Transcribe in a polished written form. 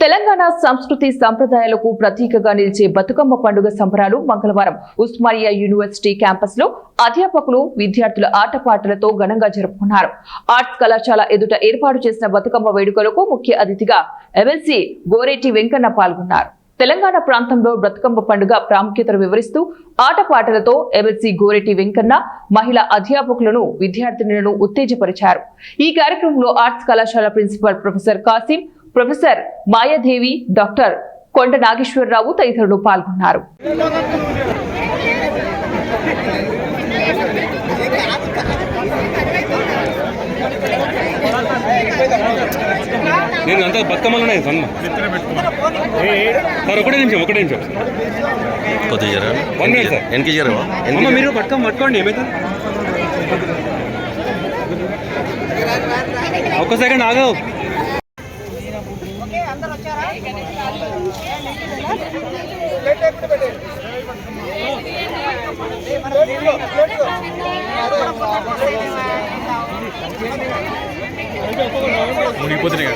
తెలంగాణ సంస్కృతి సంప్రదాయాలకు ప్రతీకగా నిలిచే బతుకమ్మ పండుగ సంబరాలు మంగళవారం ఉస్మానియా యూనివర్సిటీ క్యాంపస్ లో అధ్యాపకులు విద్యార్థుల ఆటపాటలతో ఘనంగా జరుపుకున్నారు. ఆర్ట్స్ కళాశాల ఎదుట ఏర్పాటు చేసిన బతుకమ్మ వేడుకలకు ముఖ్య అతిథిగా ఎమ్మెల్సీ గోరేటి వెంకన్న పాల్గొన్నారు. తెలంగాణ ప్రాంతంలో బతుకమ్మ పండుగ ప్రాముఖ్యతను వివరిస్తూ ఆటపాటలతో ఎమ్మెల్సీ గోరేటి వెంకన్న మహిళా అధ్యాపకులను విద్యార్థినులను ఉత్తేజపరిచారు. ఈ కార్యక్రమంలో ఆర్ట్స్ కళాశాల principal professor Kasim, professor Mayadevi, doctor Konda Nageswararao తదితరులు పాల్గొన్నారు. నేను అంతా బతుకమ్మలు ఉన్నాయి సార్. ఒకటే నిమిషం కొద్దిగా మీరు బతుకమ్మ పట్టుకోండి. ఏమైతే ఒక్క సెకండ్ ఆగవు. మునిగిపోతున్నాయి.